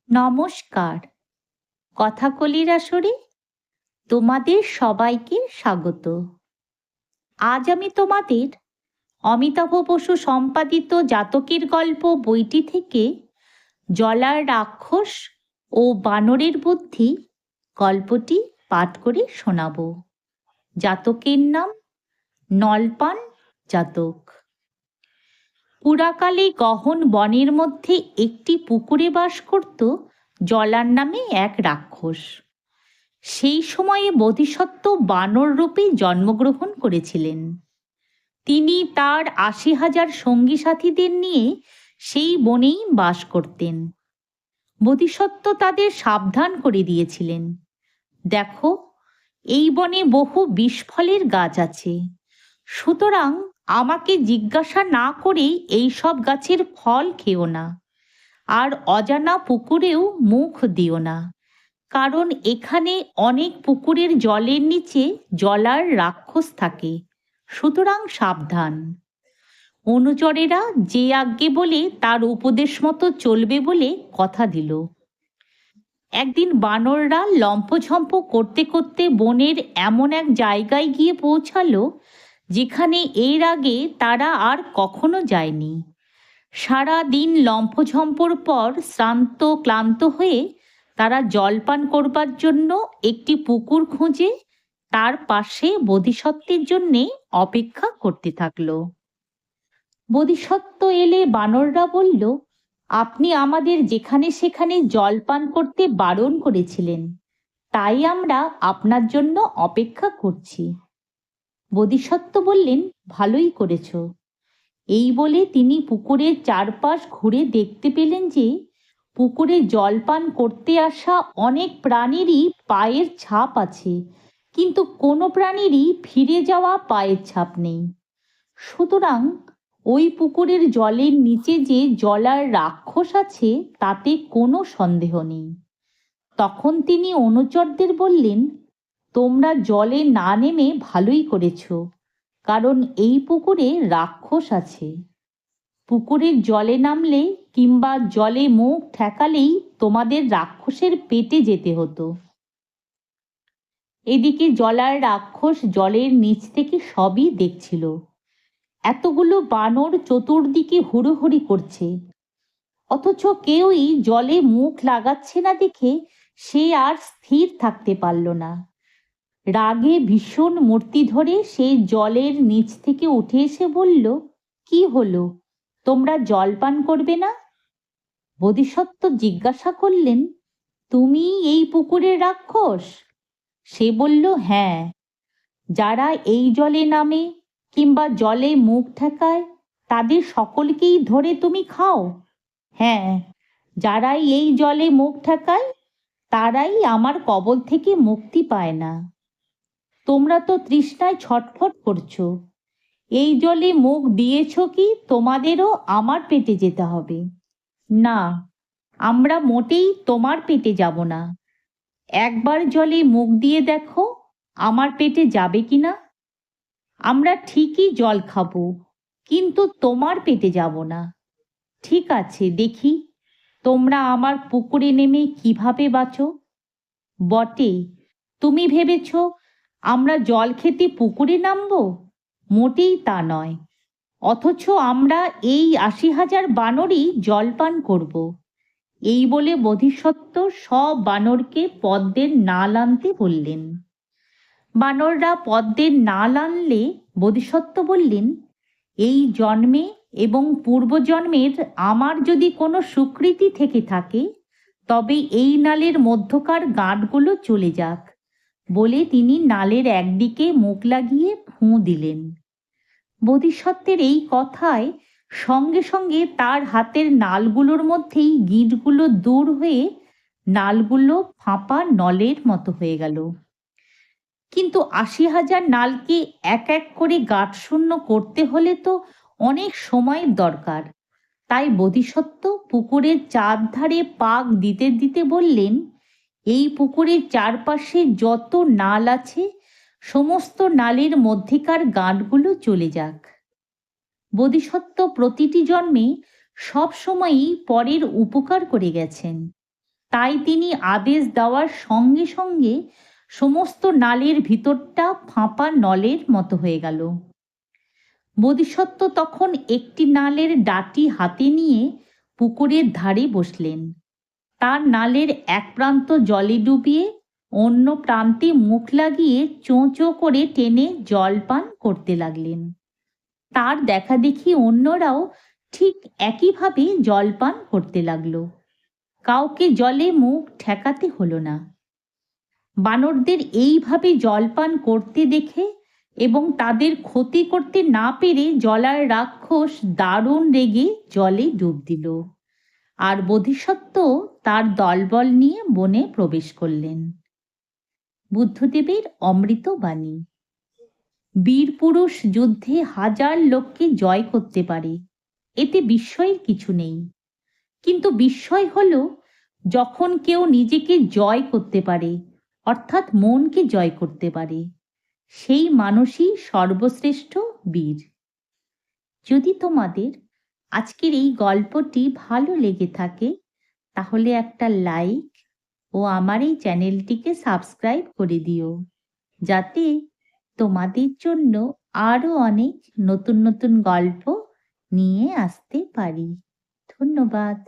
নমস্কার। কথাকলির আসরে তোমাদের সবাইকে স্বাগত। আজ আমি তোমাদের অমিতাভ বসু সম্পাদিত জাতকের গল্প বইটি থেকে জলার রাক্ষস ও বানরের বুদ্ধি গল্পটি পাঠ করে শোনাব। জাতকের নাম নলপান জাতক। পুরাকালে গহন বনের মধ্যে একটি পুকুরে বাস করত জলার নামে এক রাক্ষস। সেই সময়ে বোধিসত্ত্ব বানর রূপে জন্মগ্রহণ করেছিলেন। তিনি তার ৮০,০০০ সঙ্গী সাথীদের নিয়ে সেই বনেই বাস করতেন। বোধিসত্ত্ব তাদের সাবধান করে দিয়েছিলেন, দেখো, এই বনে বহু বিষফলের গাছ আছে, সুতরাং আমাকে জিজ্ঞাসা না করেই এই সব গাছের ফল খেও না, আর অজানা পুকুরেও মুখ দিও না, কারণ এখানে অনেক পুকুরের জলের নিচে জলার রাক্ষস থাকে, সুতরাং সাবধান। অনুচরেরা যে আজ্ঞে বলে তার উপদেশ মতো চলবে বলে কথা দিল। একদিন বানররা লম্ফঝম্প করতে করতে বনের এমন এক জায়গায় গিয়ে পৌঁছালো যেখানে এর আগে তারা আর কখনো যায়নি। সারা দিন লম্ফঝম্পর পর শ্রান্ত ক্লান্ত হয়ে তারা জলপান করবার জন্য একটি পুকুর খুঁজে তার পাশে বোধিসত্ত্বের জন্যে অপেক্ষা করতে থাকলো। বোধিসত্ত্ব এলে বানররা বলল, আপনি আমাদের যেখানে সেখানে জলপান করতে বারণ করেছিলেন, তাই আমরা আপনার জন্য অপেক্ষা করছি। বোধিসত্ত্ব বললেন, ভালোই করেছ। এই বলে তিনি পুকুরের চারপাশ ঘুরে দেখতে পেলেন যে পুকুরে জলপান করতে আসা অনেক প্রাণীরই পায়ের ছাপ আছে, কিন্তু কোনো প্রাণীরই ফিরে যাওয়া পায়ের ছাপ নেই। সুতরাং ওই পুকুরের জলের নিচে যে জলার রাক্ষস আছে তাতে কোনো সন্দেহ নেই। তখন তিনি অনুচরদের বললেন, তোমরা জলে না নেমে ভালোই করেছ, কারণ এই পুকুরে রাক্ষস আছে। পুকুরের জলে নামলে কিংবা জলে মুখ ঠেকালেই তোমাদের রাক্ষসের পেটে যেতে হতো। এদিকে জলার রাক্ষস জলের নিচ থেকে সবই দেখছিল। এতগুলো বানর চতুর্দিকে হুড়োহুড়ি করছে, অথচ কেউই জলে মুখ লাগাচ্ছে না দেখে সে আর স্থির থাকতে পারল না। রাগে ভীষণ মূর্তি ধরে সে জলের নিচ থেকে উঠে এসে বলল, কি হলো, তোমরা জলপান করবে না? বোধিসত্ত্ব জিজ্ঞাসা করলেন, তুমি এই পুকুরের রাক্ষস? সে বলল, হ্যাঁ। যারা এই জলে নামে কিংবা জলে মুখ ঠেকায় তাদের সকলকেই ধরে তুমি খাও? হ্যাঁ, যারাই এই জলে মুখ ঠেকায় তারাই আমার কবল থেকে মুক্তি পায় না। তোমরা তো তৃষ্ণায় ছটফট করছো, এই জলে মুখ দিয়েছ কি তোমাদেরও আমার পেটে যেতে হবে? না, আমরা মোটেই তোমার পেটে যাব না। একবার জলে মুখ দিয়ে দেখো আমার পেটে যাবে কিনা। আমরা ঠিকই জল খাবো, কিন্তু তোমার পেটে যাব না। ঠিক আছে, দেখি তোমরা আমার পুকুরে নেমে কিভাবে বাঁচো। বটে, তুমি ভেবেছ আমরা জল খেতে পুকুরে নামবো? মোটেই তা নয়। অথচ আমরা এই ৮০,০০০ বানরই জলপান করব। এই বলে বোধিসত্ত্ব সব বানরকে পদ্মের নাল আনতে বললেন। বানররা পদ্মের নাল আনলে বোধিসত্ত্ব বললেন, এই জন্মে এবং পূর্বজন্মের আমার যদি কোনো সুকৃতি থেকে থাকে তবে এই নালের মধ্যকার গাঁটগুলো চলে যাক, বলে তিনি নালের একদিকে মুখ লাগিয়ে ফুঁ দিলেন। বোধিসত্ত্বের এই কথায় সঙ্গে সঙ্গে তার হাতের নালগুলোর মধ্যেই গিঁটগুলো দূর হয়ে নালগুলো ফাঁপা নলের মতো হয়ে গেল। কিন্তু ৮০,০০০ নালকে এক এক করে গাঁটশূন্য করতে হলে তো অনেক সময়ের দরকার। তাই বোধিসত্ত্ব পুকুরের চারধারে পাক দিতে দিতে বললেন, এই পুকুরের চারপাশে যত নাল আছে সমস্ত নালের মধ্যেকার গাঁটগুলো চলে যাক। বোধিসত্ত্ব প্রতিটি জন্মে সব সময়ই পরের উপকার করে গেছেন। তাই তিনি আদেশ দেওয়ার সঙ্গে সঙ্গে সমস্ত নালের ভিতরটা ফাঁপা নলের মতো হয়ে গেল। বোধিসত্ত্ব তখন একটি নালের ডাঁটি হাতে নিয়ে পুকুরের ধারে বসলেন। তার নালের এক প্রান্ত জলে ডুবিয়ে অন্য প্রান্তে মুখ লাগিয়ে চোঁ চোঁ করে টেনে জল পান করতে লাগলেন। তার দেখা দেখি অন্যরাও ঠিক একইভাবে জল পান করতে লাগলো। কাউকে জলে মুখ ঠেকাতে হলো না। বানরদের এইভাবে জলপান করতে দেখে এবং তাদের ক্ষতি করতে না পেরে জলার রাক্ষস দারুণ রেগে জলে ডুব দিল। আর বোধিসত্ত্ব তার দলবল নিয়ে বনে প্রবেশ করলেন। বুদ্ধদেবের অমৃত বাণী। বীর পুরুষ যুদ্ধে হাজার লোককে জয় করতে পারে, এতে বিস্ময়ের কিছু নেই। কিন্তু বিস্ময় হলো যখন কেউ নিজেকে জয় করতে পারে, অর্থাৎ মনকে জয় করতে পারে, সেই মানুষই সর্বশ্রেষ্ঠ বীর। যদি তোমাদের আজকের এই গল্পটি ভালো লেগে থাকে তাহলে একটা লাইক ও আমার এই চ্যানেলটিকে সাবস্ক্রাইব করে দিও, যাতে তোমাদের জন্য আরো অনেক নতুন নতুন গল্প নিয়ে আসতে পারি। ধন্যবাদ।